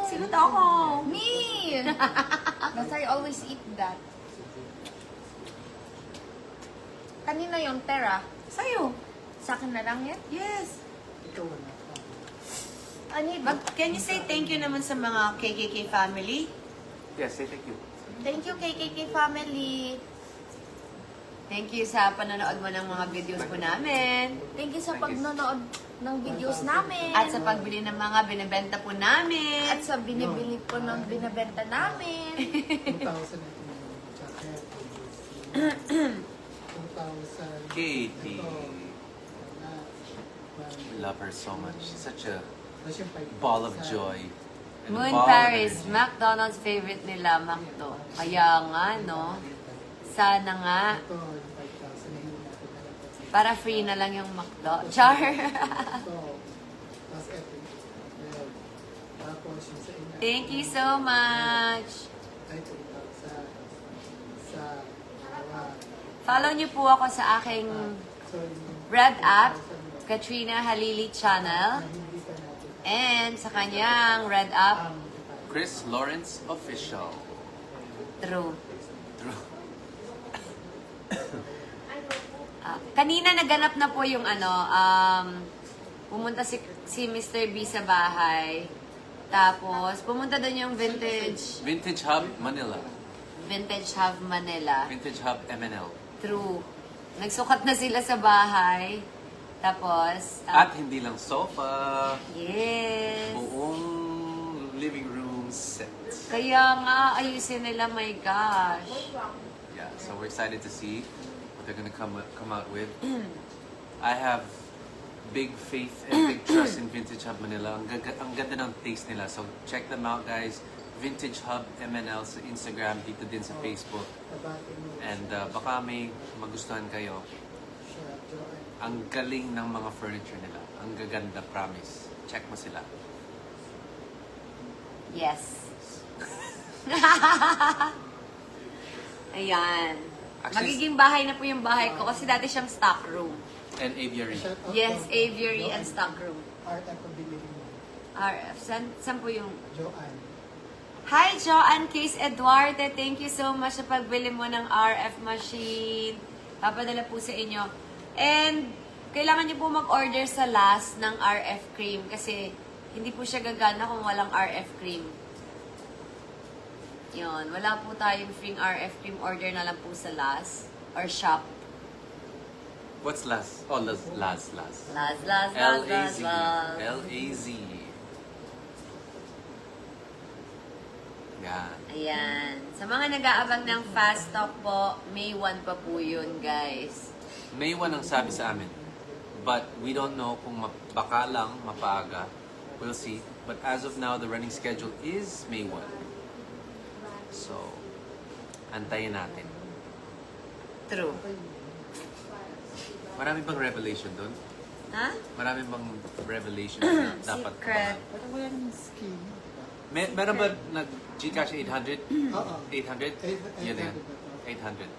Sino takaw? Me. Because I always eat that. Kanina yung Terra. Sa'yo. Sa akin na lang yan? Yes. Ikaw wala. I need Can you say thank you naman sa mga KKK family? Yes, say thank you. Thank you, KKK family. Thank you sa panonood mo ng mga videos po namin. Thank you sa pagnonood ng videos namin. At sa pagbili ng mga binibenta po namin. At sa binibili po ng binabenta namin. 2,000 ito na yung jacket. 2,000. Katie. Ito. We love her so much. She's such a Tapos yung 5,000. ball of joy. And a Moon ball of Paris, energy. McDonald's favorite nila, Macdo. Kaya nga, no? Sana nga. Ito, yung 5,000 na hindi natin alam. Para free na lang yung Macdo. Char! Ito. Tapos ito. Ayan. Tapos yung sa inyo. Thank you so much. Ay, 2,000. Sa dalawa. Follow niyo po ako sa aking So, yung Red App, Katrina Halili Channel. hindi pa natin. And sa kanyang Red App, Chris Lawrence Official. True. True. Kanina naganap na po yung pumunta si Mr. B sa bahay. Tapos, pumunta doon yung Vintage Hub Manila. Hub Manila. Vintage Hub MNL. True. Nagsukat na sila sa bahay. Tapos, At hindi lang sofa, yes. buong living room set. Kaya nga, ayusin nila, my gosh. Yeah, so we're excited to see what they're gonna come out with. I have big faith and big trust in Vintage Hub Manila. Ang ganda ng taste nila. So check them out, guys. Vintage Hub MNL sa Instagram, dito din sa Facebook. Nabati mo And baka may magustuhan kayo. siya, Joanne. Ang galing ng mga furniture nila. Ang gaganda, promise. Check mo sila. Yes. Ayan. Actually- Magiging bahay na po yung bahay ko kasi dati siyang stock room. And aviary. Shout out Yes, to aviary and Joanne. stock room. Art at pabilirin mo. RF. Saan po yung... Joanne. Hi, Joanne Case Eduardo. Thank you so much sa pagbili mo ng RF machine. Papadala po sa inyo. And, kailangan niyo po mag-order sa last ng RF cream kasi hindi po siya gagana kung walang RF cream. Yun. Wala po tayong free RF cream. Order na lang po sa last or shop. What's last? Oh, last. Last. L-A-Z. L-A-Z. Yan. Ayan. Sa mga nag-aabang ng fast talk po, May 1 pa po yun, guys. May 1 ang sabi sa amin. But we don't know kung baka lang, mapaaga. We'll see. But as of now, the running schedule is May 1. So, antayin natin. True. Marami bang revelation doon? Ha? Marami bang revelation na dapat Secret. Pero wala namang skin. Meron ba nag-Gcash 800? Oo. 800? Yan na yan. 800. 800.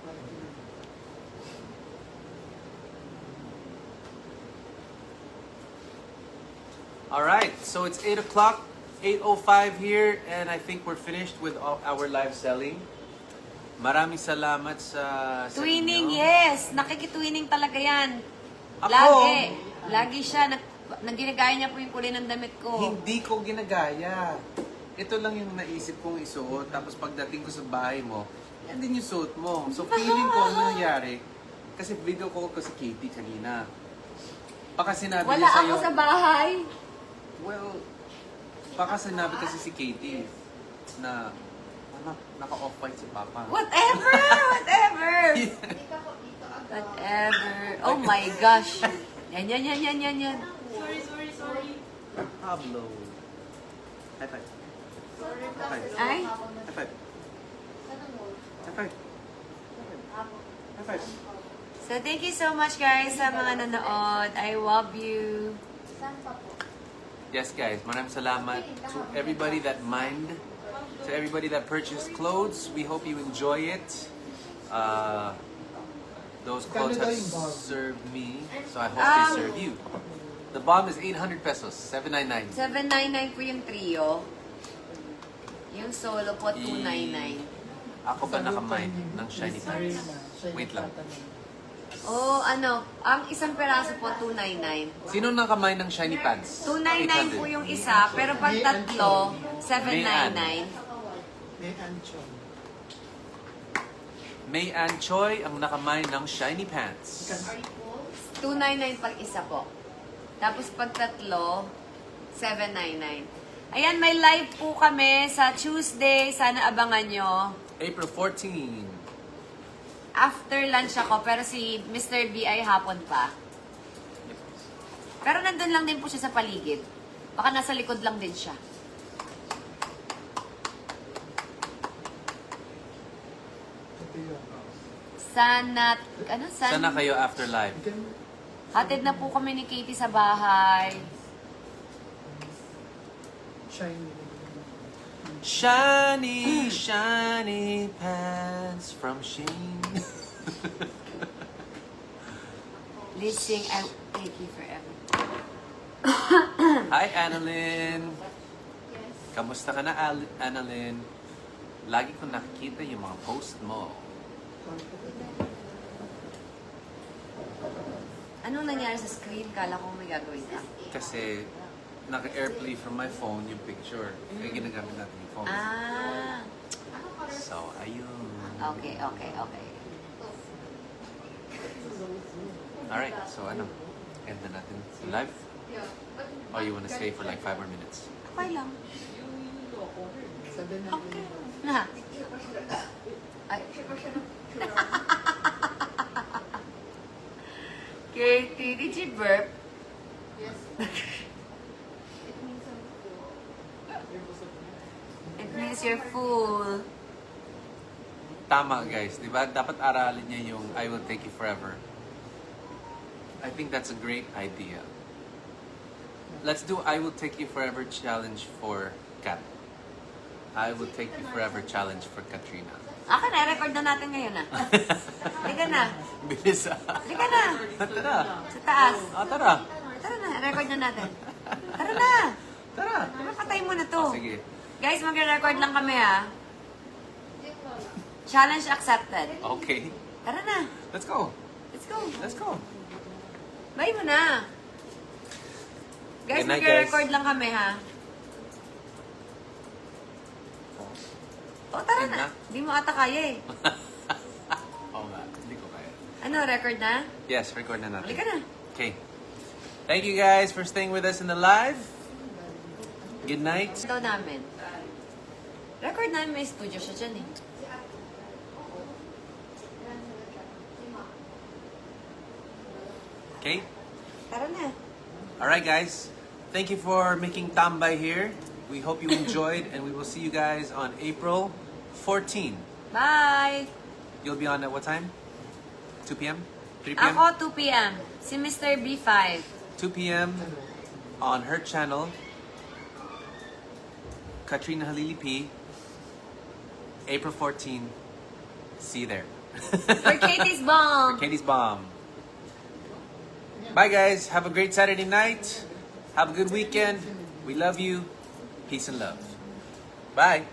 Alright, so it's 8 o'clock, 8:05 here, and I think we're finished with our live selling. Maraming salamat sa Twinning, inyo. yes. Nakikitwinning talaga yan. Ako? Lagi. Lagi siya. Ginagaya niya po yung kulay ng damit ko. Hindi ko ginagaya. Ito lang yung naisip kong isuot, tapos pagdating ko sa bahay mo, yan din yung suot mo. So feeling ko ano nangyari, kasi video call ko si Katie kanina. Baka sinabi Wala niya sa'yo, ako sa bahay. well, baka sinabi kasi si Katie na naka-off-white si Papa. Whatever! Whatever! Whatever. Oh my gosh. Yan. Sorry. Pablo. High five. High five. Ay? High five. High five. High five. So, thank you so much, guys, sa mga nanood. I love you. Yes, guys. Maraming salamat to everybody that mined, to everybody that purchased clothes. We hope you enjoy it. Those clothes have served me, so I hope they serve you. The bomb is 800 pesos, 799. 799 po yung trio. Yung solo po, 299. Ako ba nakamine ng shiny pants? Wait lang. Oh, ano, ang isang peraso po, 299. Sino nakamine ng shiny pants? 299 po yung isa, pero pag tatlo, 799. May anchon. May Ann Choi ang nakamine ng shiny pants. 299 pag isa po. Tapos pag tatlo, 799. Ayan, may live po kami sa Tuesday. Sana abangan nyo. April 14. After lunch ako, pero si Mr. B ay hapon pa. Pero nandun lang din po siya sa paligid. Baka nasa likod lang din siya. Ito yun. Sana Kayo after live. hatid na po kami ni Katie sa bahay. Shiny. Shiny pants from Shane. Listen, I thank you forever. Hi, Annalyn. Kamusta ka na, Annalyn? Lagi ko nakikita yung mga post mo. Anong nangyari sa screen? Kala ko may gagawin ka. Kasi naka-airplay from my phone yung picture. Kaya ginagamit natin yung phone. Ah. So, ayun. Okay. Alright, so ano? End na natin sa live? Or you wanna stay for like 5 more minutes? Okay lang. Sabi na Okay. Na. Ay. Katie, did you burp? Yes. It means you're full. Tama guys, di ba? Dapat aralin niya yung I Will Take You Forever. I think that's a great idea. Let's do I Will Take You Forever challenge for Kat. I Will Take You Forever challenge for Katrina. Na-record na natin ngayon Halika na. Bilis Halika na. Tara. Sa taas. Tara. Tara na, record na natin. Tara na. Tara. Patay mo na to. Sige. Guys, magre-record lang kami Challenge accepted. Okay. Tara na. Let's go. Let's go. Bye mo na. Guys, Good night, magre-record guys. lang kami tara Yun na. na. Hindi mo ata kaya Oo nga, hindi ko kaya. Ano, record na? Yes, record na natin. Halika na. Okay. Thank you guys for staying with us in the live. Good night. Ito namin. Record namin, may studio siya dyan Okay? Tara na. Alright guys, thank you for making Tambay here. We hope you enjoyed and we will see you guys on April 14. Bye! You'll be on at what time? 2 p.m.? 3 p.m.? Ako, 2 p.m. Si Mr. B5. 2 p.m. on her channel, Katrina Halili P. April 14. See you there. For Katie's Bomb. Katie's Bomb. Bye guys. Have a great Saturday night. Have a good weekend. We love you. Peace and love. Bye.